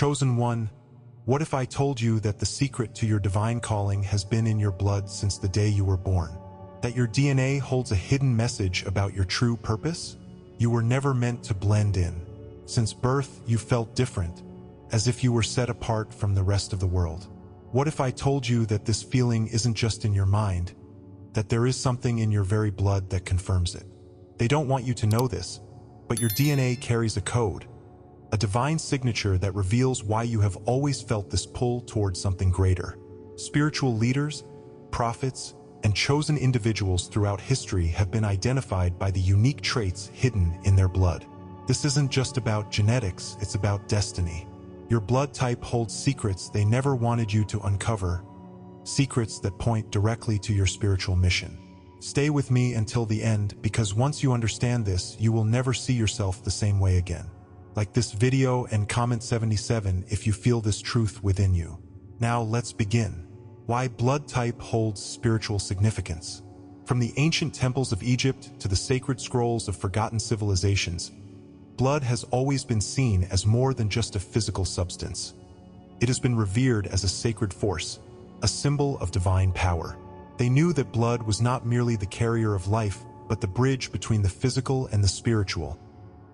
Chosen one, what if I told you that the secret to your divine calling has been in your blood since the day you were born? That your DNA holds a hidden message about your true purpose? You were never meant to blend in. Since birth, you felt different, as if you were set apart from the rest of the world. What if I told you that this feeling isn't just in your mind, that there is something in your very blood that confirms it? They don't want you to know this, but your DNA carries a code, a divine signature that reveals why you have always felt this pull towards something greater. Spiritual leaders, prophets, and chosen individuals throughout history have been identified by the unique traits hidden in their blood. This isn't just about genetics, it's about destiny. Your blood type holds secrets they never wanted you to uncover, secrets that point directly to your spiritual mission. Stay with me until the end, because once you understand this, you will never see yourself the same way again. Like this video and comment 77 if you feel this truth within you. Now let's begin. Why blood type holds spiritual significance. From the ancient temples of Egypt to the sacred scrolls of forgotten civilizations, blood has always been seen as more than just a physical substance. It has been revered as a sacred force, a symbol of divine power. They knew that blood was not merely the carrier of life, but the bridge between the physical and the spiritual,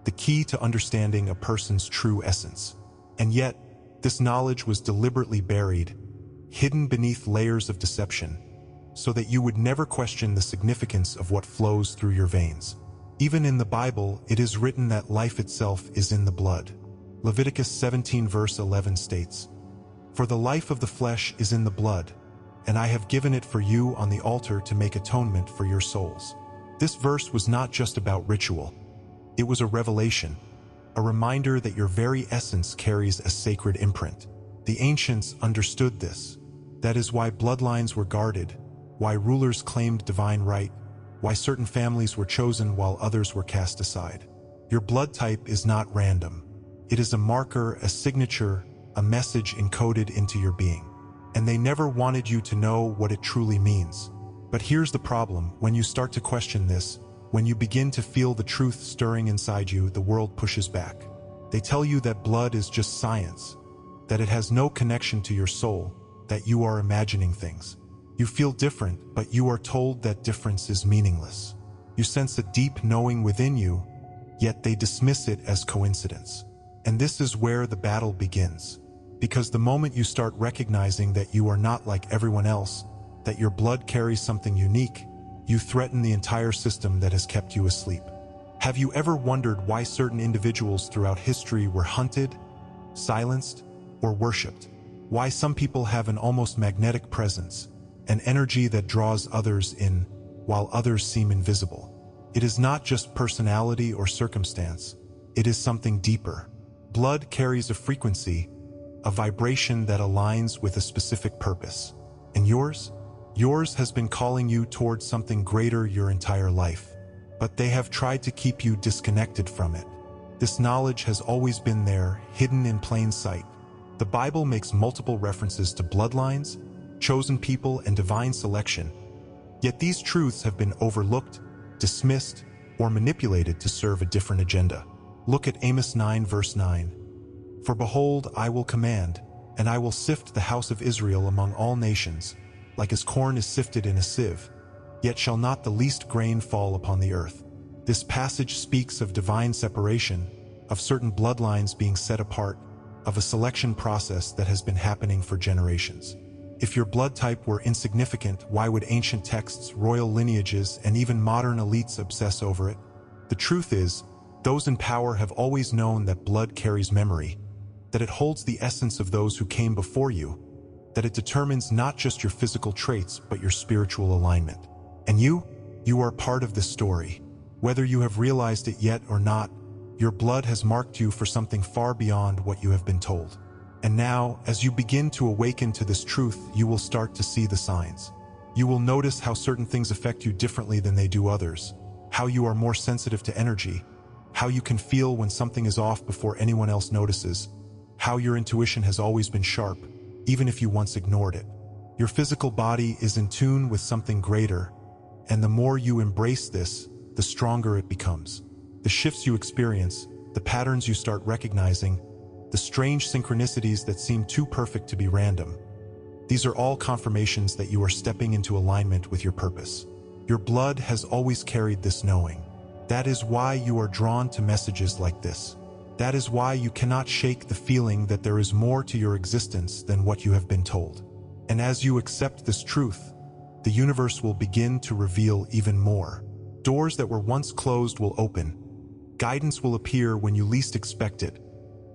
the key to understanding a person's true essence. And yet, this knowledge was deliberately buried, hidden beneath layers of deception, so that you would never question the significance of what flows through your veins. Even in the Bible, it is written that life itself is in the blood. Leviticus 17 verse 11 states, "For the life of the flesh is in the blood, and I have given it for you on the altar to make atonement for your souls." This verse was not just about ritual. It was a revelation, a reminder that your very essence carries a sacred imprint. The ancients understood this. That is why bloodlines were guarded, why rulers claimed divine right, why certain families were chosen while others were cast aside. Your blood type is not random. It is a marker, a signature, a message encoded into your being. And they never wanted you to know what it truly means. But here's the problem: when you start to question this, when you begin to feel the truth stirring inside you, the world pushes back. They tell you that blood is just science, that it has no connection to your soul, that you are imagining things. You feel different, but you are told that difference is meaningless. You sense a deep knowing within you, yet they dismiss it as coincidence. And this is where the battle begins. Because the moment you start recognizing that you are not like everyone else, that your blood carries something unique, you threaten the entire system that has kept you asleep. Have you ever wondered why certain individuals throughout history were hunted, silenced, or worshipped? Why some people have an almost magnetic presence, an energy that draws others in, while others seem invisible? It is not just personality or circumstance. It is something deeper. Blood carries a frequency, a vibration that aligns with a specific purpose. And yours? Yours has been calling you towards something greater your entire life. But they have tried to keep you disconnected from it. This knowledge has always been there, hidden in plain sight. The Bible makes multiple references to bloodlines, chosen people, and divine selection. Yet these truths have been overlooked, dismissed, or manipulated to serve a different agenda. Look at Amos 9 verse 9. "For behold, I will command, and I will sift the house of Israel among all nations, like as corn is sifted in a sieve, yet shall not the least grain fall upon the earth." This passage speaks of divine separation, of certain bloodlines being set apart, of a selection process that has been happening for generations. If your blood type were insignificant, why would ancient texts, royal lineages, and even modern elites obsess over it? The truth is, those in power have always known that blood carries memory, that it holds the essence of those who came before you, that it determines not just your physical traits, but your spiritual alignment. And you are part of this story. Whether you have realized it yet or not, your blood has marked you for something far beyond what you have been told. And now, as you begin to awaken to this truth, you will start to see the signs. You will notice how certain things affect you differently than they do others, how you are more sensitive to energy, how you can feel when something is off before anyone else notices, how your intuition has always been sharp, even if you once ignored it. Your physical body is in tune with something greater, and the more you embrace this, the stronger it becomes. The shifts you experience, the patterns you start recognizing, the strange synchronicities that seem too perfect to be random. These are all confirmations that you are stepping into alignment with your purpose. Your blood has always carried this knowing. That is why you are drawn to messages like this. That is why you cannot shake the feeling that there is more to your existence than what you have been told. And as you accept this truth, the universe will begin to reveal even more. Doors that were once closed will open. Guidance will appear when you least expect it,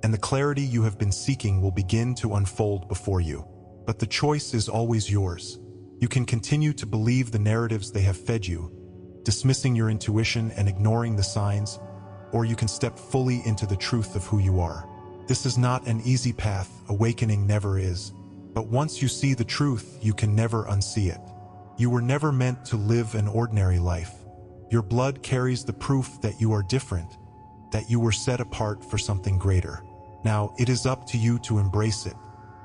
and the clarity you have been seeking will begin to unfold before you. But the choice is always yours. You can continue to believe the narratives they have fed you, dismissing your intuition and ignoring the signs, or you can step fully into the truth of who you are. This is not an easy path, awakening never is. But once you see the truth, you can never unsee it. You were never meant to live an ordinary life. Your blood carries the proof that you are different, that you were set apart for something greater. Now, it is up to you to embrace it.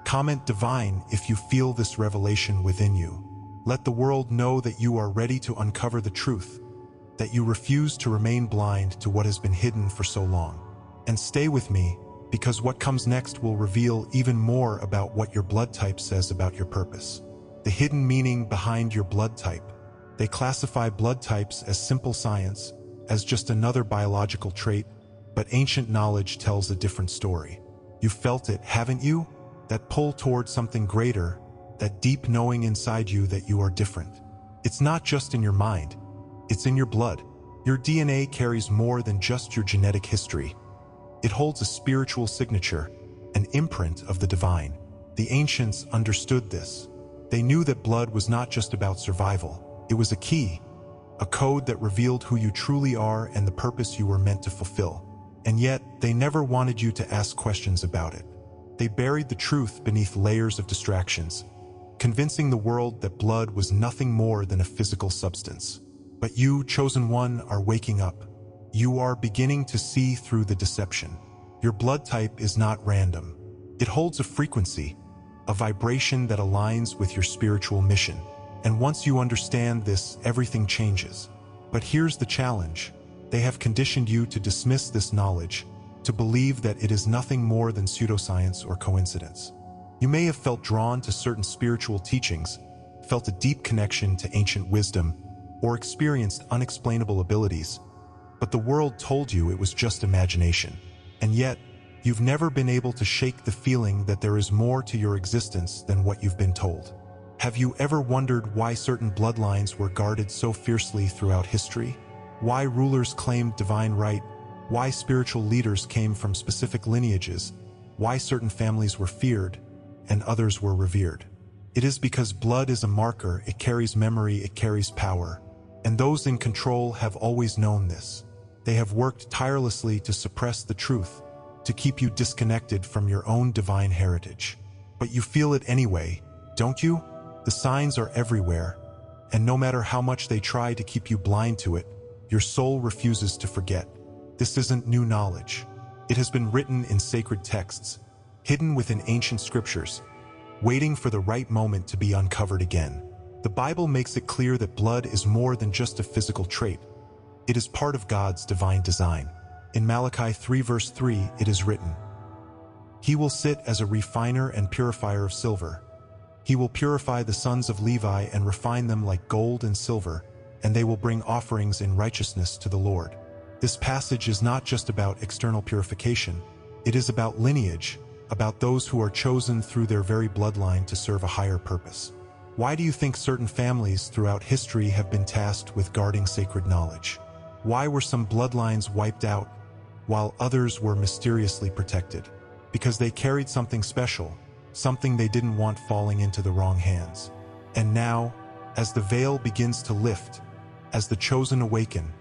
Comment divine if you feel this revelation within you. Let the world know that you are ready to uncover the truth, that you refuse to remain blind to what has been hidden for so long. And stay with me, because what comes next will reveal even more about what your blood type says about your purpose. The hidden meaning behind your blood type. They classify blood types as simple science, as just another biological trait, but ancient knowledge tells a different story. You felt it, haven't you? That pull toward something greater, that deep knowing inside you that you are different. It's not just in your mind, it's in your blood. Your DNA carries more than just your genetic history. It holds a spiritual signature, an imprint of the divine. The ancients understood this. They knew that blood was not just about survival. It was a key, a code that revealed who you truly are and the purpose you were meant to fulfill. And yet, they never wanted you to ask questions about it. They buried the truth beneath layers of distractions, convincing the world that blood was nothing more than a physical substance. But you, chosen one, are waking up. You are beginning to see through the deception. Your blood type is not random. It holds a frequency, a vibration that aligns with your spiritual mission. And once you understand this, everything changes. But here's the challenge. They have conditioned you to dismiss this knowledge, to believe that it is nothing more than pseudoscience or coincidence. You may have felt drawn to certain spiritual teachings, felt a deep connection to ancient wisdom, or experienced unexplainable abilities, but the world told you it was just imagination. And yet, you've never been able to shake the feeling that there is more to your existence than what you've been told. Have you ever wondered why certain bloodlines were guarded so fiercely throughout history? Why rulers claimed divine right? Why spiritual leaders came from specific lineages? Why certain families were feared and others were revered? It is because blood is a marker, it carries memory, it carries power. And those in control have always known this. They have worked tirelessly to suppress the truth, to keep you disconnected from your own divine heritage. But you feel it anyway, don't you? The signs are everywhere, and no matter how much they try to keep you blind to it, your soul refuses to forget. This isn't new knowledge. It has been written in sacred texts, hidden within ancient scriptures, waiting for the right moment to be uncovered again. The Bible makes it clear that blood is more than just a physical trait. It is part of God's divine design. In Malachi 3 verse 3, it is written, "He will sit as a refiner and purifier of silver. He will purify the sons of Levi and refine them like gold and silver, and they will bring offerings in righteousness to the Lord." This passage is not just about external purification. It is about lineage, about those who are chosen through their very bloodline to serve a higher purpose. Why do you think certain families throughout history have been tasked with guarding sacred knowledge? Why were some bloodlines wiped out, while others were mysteriously protected? Because they carried something special, something they didn't want falling into the wrong hands. And now, as the veil begins to lift, as the chosen awaken,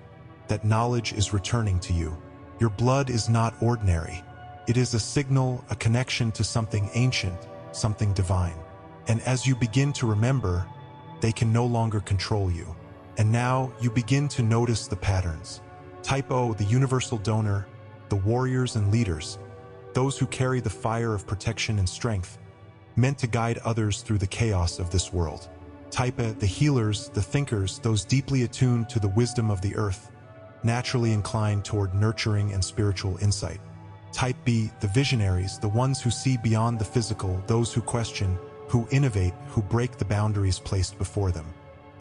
that knowledge is returning to you. Your blood is not ordinary. It is a signal, a connection to something ancient, something divine. And as you begin to remember, they can no longer control you. And now you begin to notice the patterns. Type O, the universal donor, the warriors and leaders, those who carry the fire of protection and strength, meant to guide others through the chaos of this world. Type A, the healers, the thinkers, those deeply attuned to the wisdom of the earth, naturally inclined toward nurturing and spiritual insight. Type B, the visionaries, the ones who see beyond the physical, those who question, who innovate, who break the boundaries placed before them.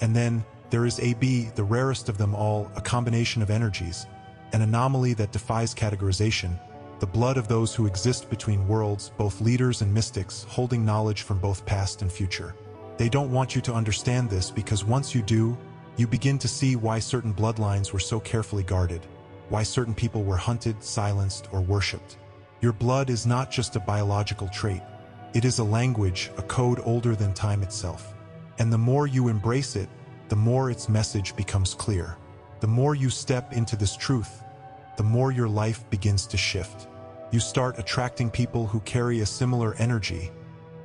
And then there is AB, the rarest of them all, a combination of energies, an anomaly that defies categorization, the blood of those who exist between worlds, both leaders and mystics, holding knowledge from both past and future. They don't want you to understand this because once you do, you begin to see why certain bloodlines were so carefully guarded, why certain people were hunted, silenced, or worshipped. Your blood is not just a biological trait. It is a language, a code older than time itself. And the more you embrace it, the more its message becomes clear. The more you step into this truth, the more your life begins to shift. You start attracting people who carry a similar energy,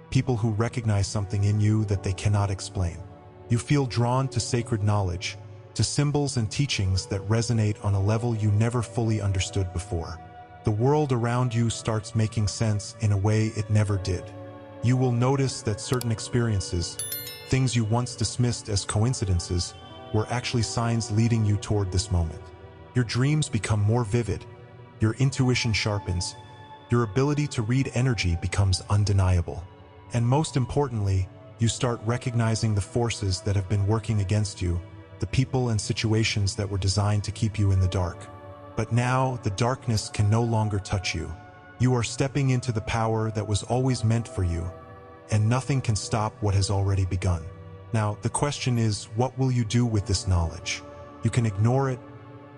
people who recognize something in you that they cannot explain. You feel drawn to sacred knowledge, to symbols and teachings that resonate on a level you never fully understood before. The world around you starts making sense in a way it never did. You will notice that certain experiences, things you once dismissed as coincidences, were actually signs leading you toward this moment. Your dreams become more vivid, your intuition sharpens, your ability to read energy becomes undeniable. And most importantly, you start recognizing the forces that have been working against you, the people and situations that were designed to keep you in the dark. But now, the darkness can no longer touch you. You are stepping into the power that was always meant for you, and nothing can stop what has already begun. Now, the question is, what will you do with this knowledge? You can ignore it,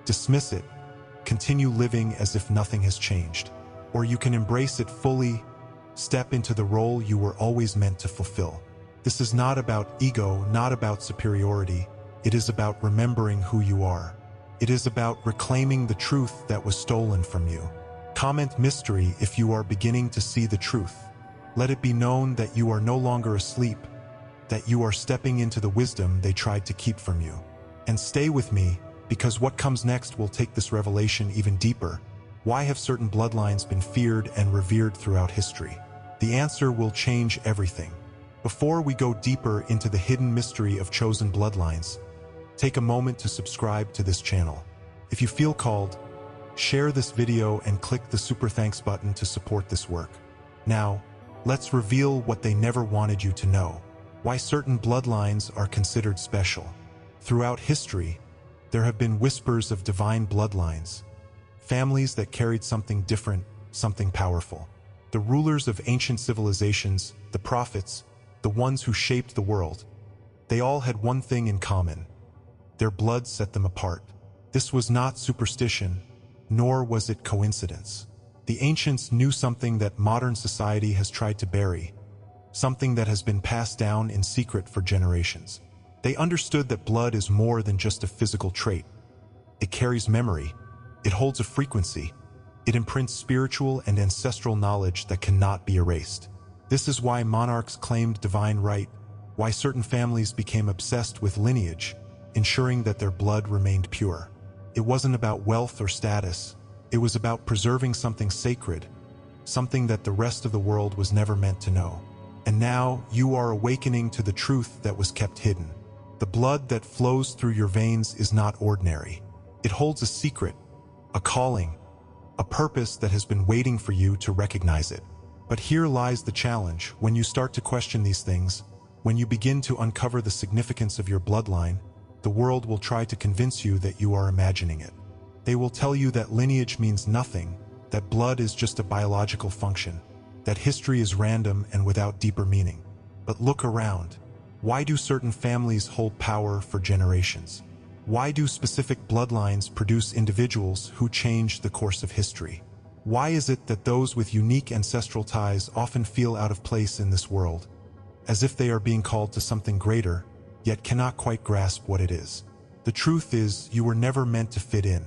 dismiss it, continue living as if nothing has changed. Or you can embrace it fully, step into the role you were always meant to fulfill. This is not about ego, not about superiority. It is about remembering who you are. It is about reclaiming the truth that was stolen from you. Comment mystery if you are beginning to see the truth. Let it be known that you are no longer asleep, that you are stepping into the wisdom they tried to keep from you. And stay with me, because what comes next will take this revelation even deeper. Why have certain bloodlines been feared and revered throughout history? The answer will change everything. Before we go deeper into the hidden mystery of chosen bloodlines, take a moment to subscribe to this channel. If you feel called, share this video and click the super thanks button to support this work. Now, let's reveal what they never wanted you to know. Why certain bloodlines are considered special. Throughout history, there have been whispers of divine bloodlines, families that carried something different, something powerful. The rulers of ancient civilizations, the prophets, the ones who shaped the world, they all had one thing in common. Their blood set them apart. This was not superstition, nor was it coincidence. The ancients knew something that modern society has tried to bury, something that has been passed down in secret for generations. They understood that blood is more than just a physical trait. It carries memory. It holds a frequency. It imprints spiritual and ancestral knowledge that cannot be erased. This is why monarchs claimed divine right, why certain families became obsessed with lineage, ensuring that their blood remained pure. It wasn't about wealth or status. It was about preserving something sacred, something that the rest of the world was never meant to know. And now you are awakening to the truth that was kept hidden. The blood that flows through your veins is not ordinary. It holds a secret, a calling, a purpose that has been waiting for you to recognize it. But here lies the challenge. When you start to question these things, when you begin to uncover the significance of your bloodline, the world will try to convince you that you are imagining it. They will tell you that lineage means nothing, that blood is just a biological function, that history is random and without deeper meaning. But look around. Why do certain families hold power for generations? Why do specific bloodlines produce individuals who change the course of history? Why is it that those with unique ancestral ties often feel out of place in this world, as if they are being called to something greater, yet cannot quite grasp what it is? The truth is, you were never meant to fit in.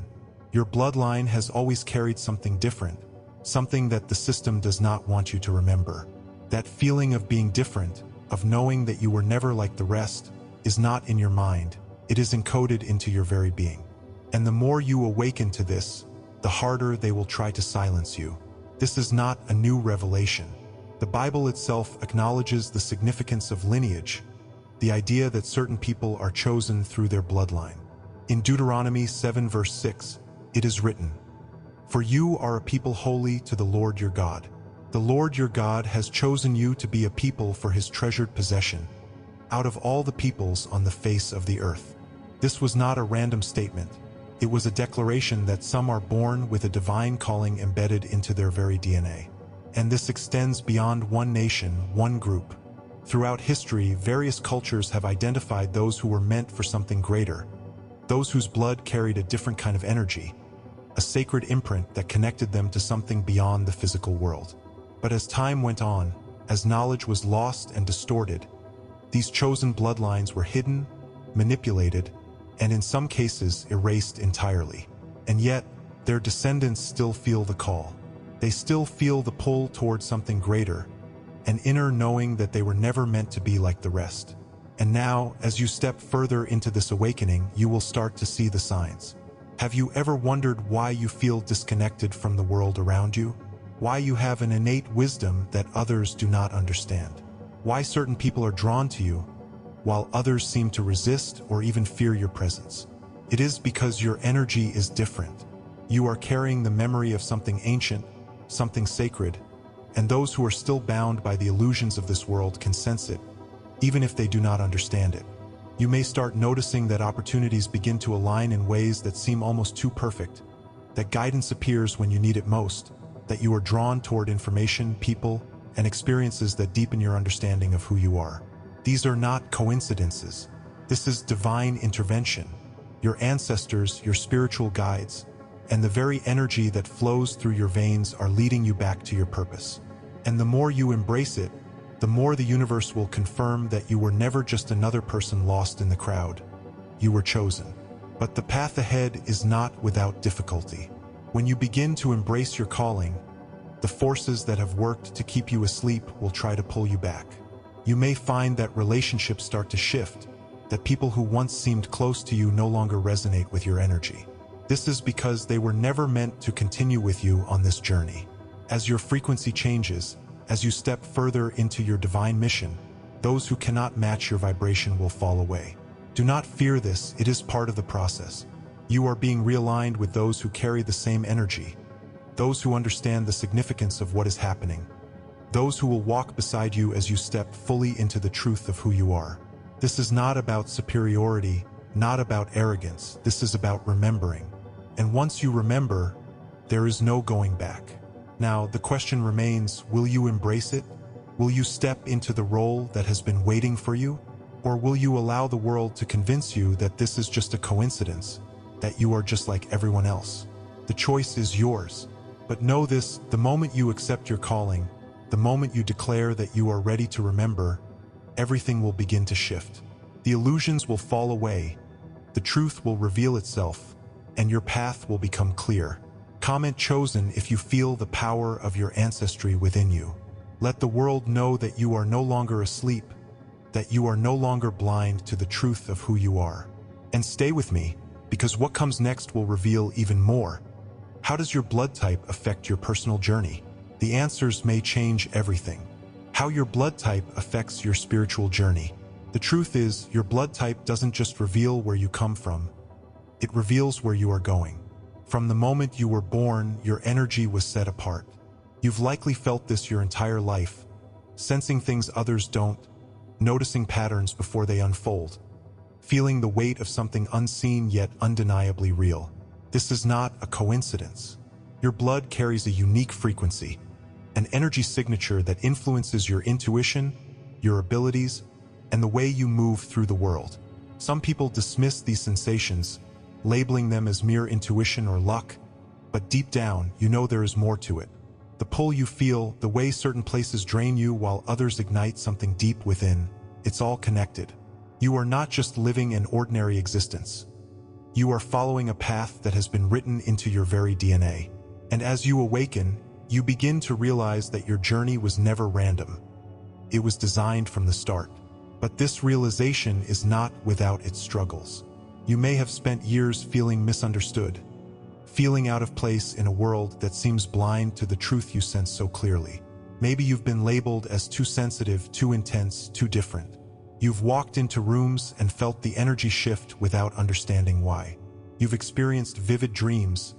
Your bloodline has always carried something different, something that the system does not want you to remember. That feeling of being different, of knowing that you were never like the rest, is not in your mind. It is encoded into your very being. And the more you awaken to this, the harder they will try to silence you. This is not a new revelation. The Bible itself acknowledges the significance of lineage, the idea that certain people are chosen through their bloodline. In Deuteronomy 7 verse 6, it is written, For you are a people holy to the Lord your God. The Lord your God has chosen you to be a people for his treasured possession, out of all the peoples on the face of the earth. This was not a random statement. It was a declaration that some are born with a divine calling embedded into their very DNA. And this extends beyond one nation, one group. Throughout history, various cultures have identified those who were meant for something greater, those whose blood carried a different kind of energy, a sacred imprint that connected them to something beyond the physical world. But as time went on, as knowledge was lost and distorted, these chosen bloodlines were hidden, manipulated, and in some cases erased entirely. And yet, their descendants still feel the call. They still feel the pull towards something greater, an inner knowing that they were never meant to be like the rest. And now, as you step further into this awakening, you will start to see the signs. Have you ever wondered why you feel disconnected from the world around you? Why you have an innate wisdom that others do not understand? Why certain people are drawn to you, while others seem to resist or even fear your presence? It is because your energy is different. You are carrying the memory of something ancient, something sacred, and those who are still bound by the illusions of this world can sense it, even if they do not understand it. You may start noticing that opportunities begin to align in ways that seem almost too perfect, that guidance appears when you need it most, that you are drawn toward information, people, and experiences that deepen your understanding of who you are. These are not coincidences. This is divine intervention. Your ancestors, your spiritual guides, and the very energy that flows through your veins are leading you back to your purpose. And the more you embrace it, the more the universe will confirm that you were never just another person lost in the crowd. You were chosen. But the path ahead is not without difficulty. When you begin to embrace your calling, the forces that have worked to keep you asleep will try to pull you back. You may find that relationships start to shift, that people who once seemed close to you no longer resonate with your energy. This is because they were never meant to continue with you on this journey. As your frequency changes, as you step further into your divine mission, those who cannot match your vibration will fall away. Do not fear this, it is part of the process. You are being realigned with those who carry the same energy, those who understand the significance of what is happening, those who will walk beside you as you step fully into the truth of who you are. This is not about superiority, not about arrogance, this is about remembering. And once you remember, there is no going back. Now, the question remains, will you embrace it? Will you step into the role that has been waiting for you? Or will you allow the world to convince you that this is just a coincidence, that you are just like everyone else? The choice is yours. But know this, the moment you accept your calling, the moment you declare that you are ready to remember, everything will begin to shift. The illusions will fall away, the truth will reveal itself, and your path will become clear. Comment chosen if you feel the power of your ancestry within you. Let the world know that you are no longer asleep, that you are no longer blind to the truth of who you are. And stay with me, because what comes next will reveal even more. How does your blood type affect your personal journey? The answers may change everything. How your blood type affects your spiritual journey. The truth is, your blood type doesn't just reveal where you come from, it reveals where you are going. From the moment you were born, your energy was set apart. You've likely felt this your entire life, sensing things others don't, noticing patterns before they unfold, feeling the weight of something unseen yet undeniably real. This is not a coincidence. Your blood carries a unique frequency, an energy signature that influences your intuition, your abilities, and the way you move through the world. Some people dismiss these sensations, labeling them as mere intuition or luck, but deep down, you know there is more to it. The pull you feel, the way certain places drain you while others ignite something deep within, it's all connected. You are not just living an ordinary existence. You are following a path that has been written into your very DNA. And as you awaken, you begin to realize that your journey was never random. It was designed from the start. But this realization is not without its struggles. You may have spent years feeling misunderstood, feeling out of place in a world that seems blind to the truth you sense so clearly. Maybe you've been labeled as too sensitive, too intense, too different. You've walked into rooms and felt the energy shift without understanding why. You've experienced vivid dreams,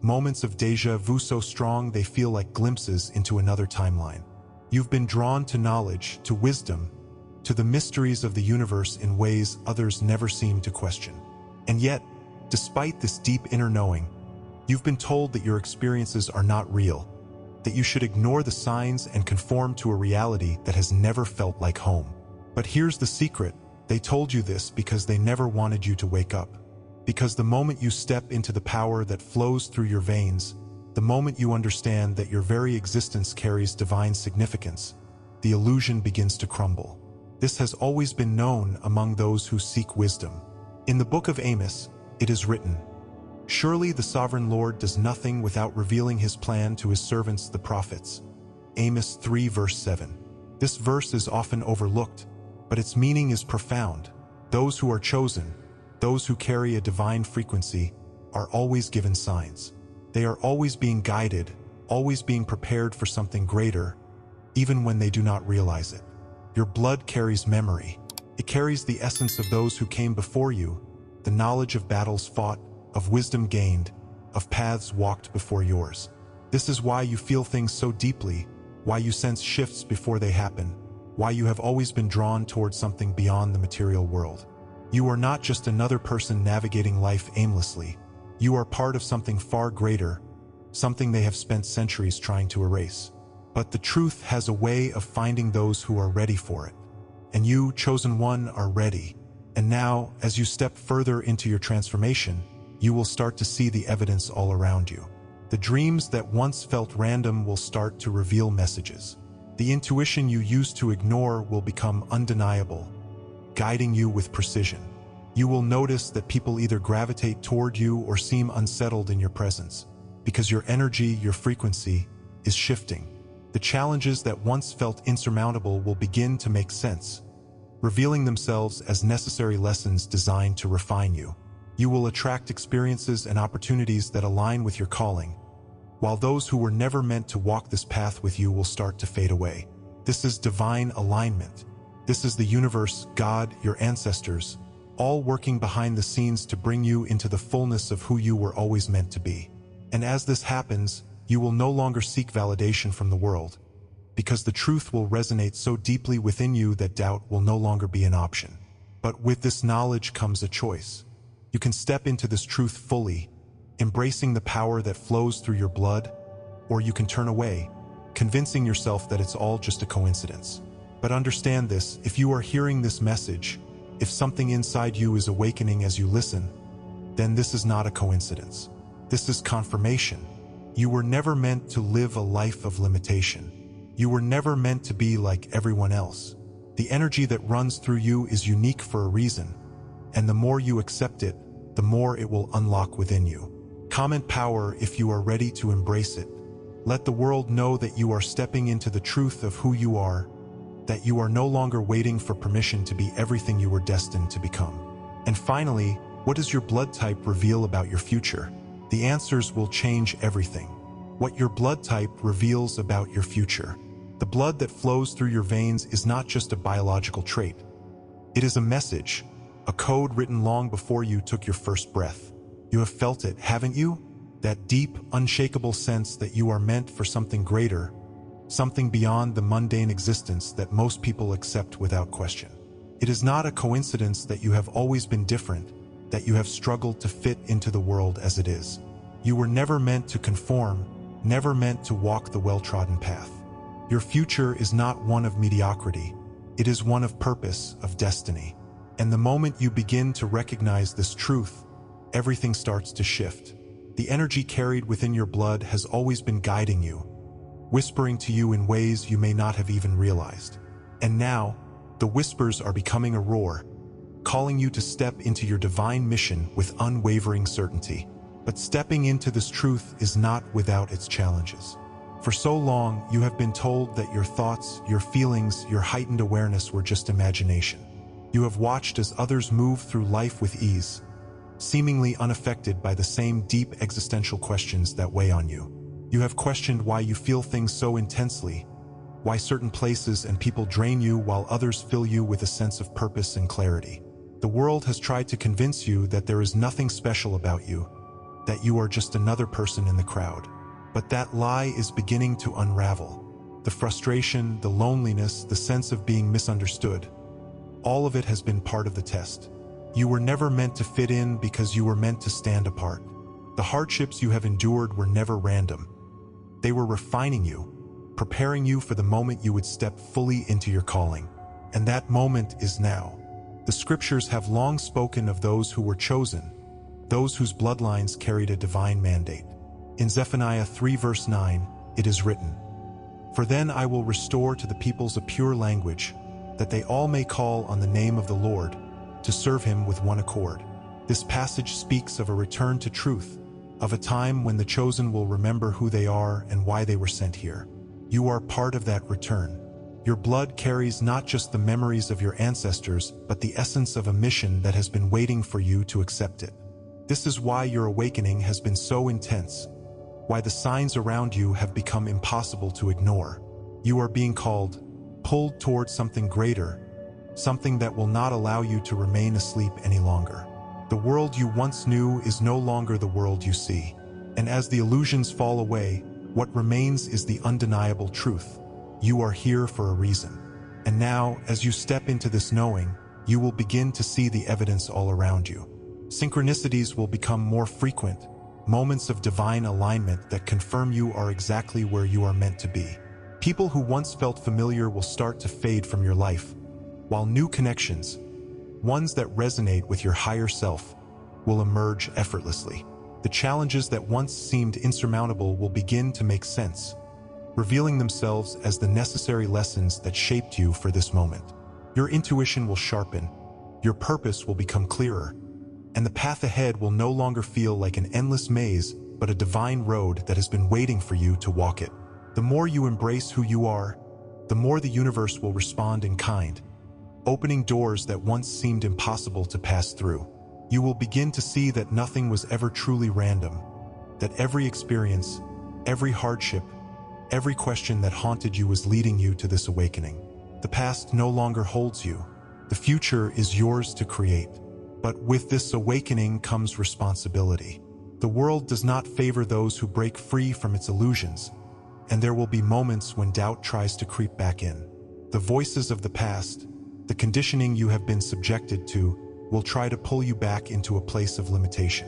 moments of déjà vu so strong they feel like glimpses into another timeline. You've been drawn to knowledge, to wisdom, to the mysteries of the universe in ways others never seem to question. And yet, despite this deep inner knowing, you've been told that your experiences are not real, that you should ignore the signs and conform to a reality that has never felt like home. But here's the secret: they told you this because they never wanted you to wake up. Because the moment you step into the power that flows through your veins, the moment you understand that your very existence carries divine significance, the illusion begins to crumble. This has always been known among those who seek wisdom. In the book of Amos, it is written, "Surely the sovereign Lord does nothing without revealing his plan to his servants the prophets." Amos 3 verse 7. This verse is often overlooked, but its meaning is profound. Those who are chosen, those who carry a divine frequency, are always given signs. They are always being guided, always being prepared for something greater, even when they do not realize it. Your blood carries memory. It carries the essence of those who came before you, the knowledge of battles fought, of wisdom gained, of paths walked before yours. This is why you feel things so deeply, why you sense shifts before they happen, why you have always been drawn towards something beyond the material world. You are not just another person navigating life aimlessly. You are part of something far greater, something they have spent centuries trying to erase. But the truth has a way of finding those who are ready for it. And you, chosen one, are ready. And now, as you step further into your transformation, you will start to see the evidence all around you. The dreams that once felt random will start to reveal messages. The intuition you used to ignore will become undeniable, guiding you with precision. You will notice that people either gravitate toward you or seem unsettled in your presence, because your energy, your frequency, is shifting. The challenges that once felt insurmountable will begin to make sense, revealing themselves as necessary lessons designed to refine you. You will attract experiences and opportunities that align with your calling, while those who were never meant to walk this path with you will start to fade away. This is divine alignment. This is the universe, God, your ancestors, all working behind the scenes to bring you into the fullness of who you were always meant to be. And as this happens, you will no longer seek validation from the world, because the truth will resonate so deeply within you that doubt will no longer be an option. But with this knowledge comes a choice. You can step into this truth fully, embracing the power that flows through your blood, or you can turn away, convincing yourself that it's all just a coincidence. But understand this: if you are hearing this message, if something inside you is awakening as you listen, then this is not a coincidence. This is confirmation. You were never meant to live a life of limitation. You were never meant to be like everyone else. The energy that runs through you is unique for a reason, and the more you accept it, the more it will unlock within you. Comment power if you are ready to embrace it. Let the world know that you are stepping into the truth of who you are, that you are no longer waiting for permission to be everything you were destined to become. And finally, what does your blood type reveal about your future? The answers will change everything. What your blood type reveals about your future. The blood that flows through your veins is not just a biological trait. It is a message, a code written long before you took your first breath. You have felt it, haven't you? That deep, unshakable sense that you are meant for something greater, something beyond the mundane existence that most people accept without question. It is not a coincidence that you have always been different, that you have struggled to fit into the world as it is. You were never meant to conform, never meant to walk the well-trodden path. Your future is not one of mediocrity. It is one of purpose, of destiny. And the moment you begin to recognize this truth, everything starts to shift. The energy carried within your blood has always been guiding you, whispering to you in ways you may not have even realized. And now, the whispers are becoming a roar, calling you to step into your divine mission with unwavering certainty. But stepping into this truth is not without its challenges. For so long, you have been told that your thoughts, your feelings, your heightened awareness were just imagination. You have watched as others move through life with ease, seemingly unaffected by the same deep existential questions that weigh on you. You have questioned why you feel things so intensely, why certain places and people drain you while others fill you with a sense of purpose and clarity. The world has tried to convince you that there is nothing special about you, that you are just another person in the crowd. But that lie is beginning to unravel. The frustration, the loneliness, the sense of being misunderstood, all of it has been part of the test. You were never meant to fit in because you were meant to stand apart. The hardships you have endured were never random. They were refining you, preparing you for the moment you would step fully into your calling. And that moment is now. The scriptures have long spoken of those who were chosen, those whose bloodlines carried a divine mandate. In Zephaniah 3 verse 9, it is written, "For then I will restore to the peoples a pure language, that they all may call on the name of the Lord, to serve him with one accord." This passage speaks of a return to truth, of a time when the chosen will remember who they are and why they were sent here. You are part of that return. Your blood carries not just the memories of your ancestors, but the essence of a mission that has been waiting for you to accept it. This is why your awakening has been so intense, why the signs around you have become impossible to ignore. You are being called, pulled towards something greater, something that will not allow you to remain asleep any longer. The world you once knew is no longer the world you see. And as the illusions fall away, what remains is the undeniable truth. You are here for a reason. And now, as you step into this knowing, you will begin to see the evidence all around you. Synchronicities will become more frequent, moments of divine alignment that confirm you are exactly where you are meant to be. People who once felt familiar will start to fade from your life, while new connections, ones that resonate with your higher self, will emerge effortlessly. The challenges that once seemed insurmountable will begin to make sense, revealing themselves as the necessary lessons that shaped you for this moment. Your intuition will sharpen, your purpose will become clearer, and the path ahead will no longer feel like an endless maze, but a divine road that has been waiting for you to walk it. The more you embrace who you are, the more the universe will respond in kind, opening doors that once seemed impossible to pass through. You will begin to see that nothing was ever truly random, that every experience, every hardship, every question that haunted you was leading you to this awakening. The past no longer holds you. The future is yours to create. But with this awakening comes responsibility. The world does not favor those who break free from its illusions, and there will be moments when doubt tries to creep back in. The voices of the past, the conditioning you have been subjected to, will try to pull you back into a place of limitation.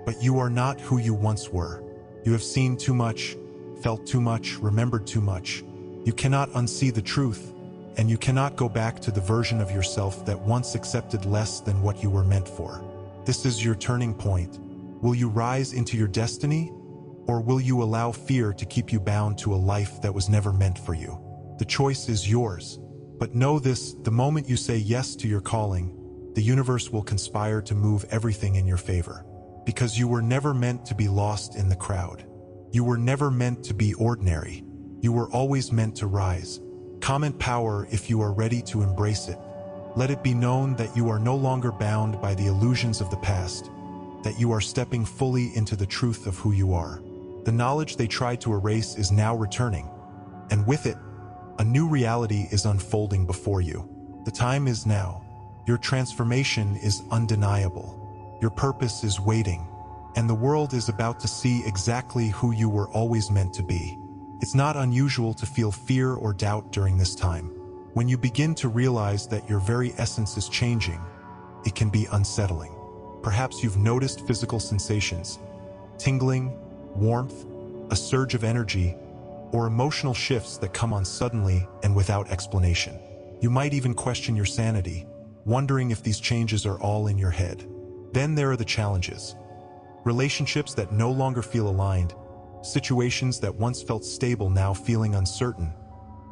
But you are not who you once were. You have seen too much, felt too much, remembered too much. You cannot unsee the truth, and you cannot go back to the version of yourself that once accepted less than what you were meant for. This is your turning point. Will you rise into your destiny, or will you allow fear to keep you bound to a life that was never meant for you? The choice is yours. But know this, the moment you say yes to your calling, the universe will conspire to move everything in your favor. Because you were never meant to be lost in the crowd. You were never meant to be ordinary. You were always meant to rise. Comment power if you are ready to embrace it. Let it be known that you are no longer bound by the illusions of the past, that you are stepping fully into the truth of who you are. The knowledge they tried to erase is now returning, and with it, a new reality is unfolding before you. The time is now. Your transformation is undeniable. Your purpose is waiting, and the world is about to see exactly who you were always meant to be. It's not unusual to feel fear or doubt during this time. When you begin to realize that your very essence is changing, it can be unsettling. Perhaps you've noticed physical sensations, tingling, warmth, a surge of energy, or emotional shifts that come on suddenly and without explanation. You might even question your sanity, wondering if these changes are all in your head. Then there are the challenges. Relationships that no longer feel aligned, situations that once felt stable now feeling uncertain,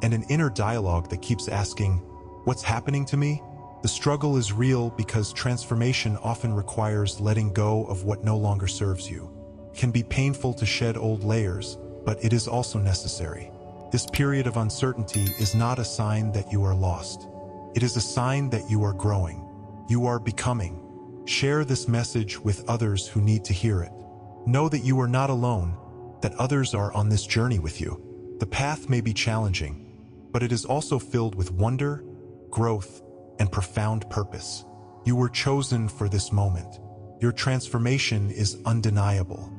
and an inner dialogue that keeps asking, "What's happening to me?" The struggle is real because transformation often requires letting go of what no longer serves you. It can be painful to shed old layers, but it is also necessary. This period of uncertainty is not a sign that you are lost. It is a sign that you are growing. You are becoming. Share this message with others who need to hear it. Know that you are not alone, that others are on this journey with you. The path may be challenging, but it is also filled with wonder, growth, and profound purpose. You were chosen for this moment. Your transformation is undeniable.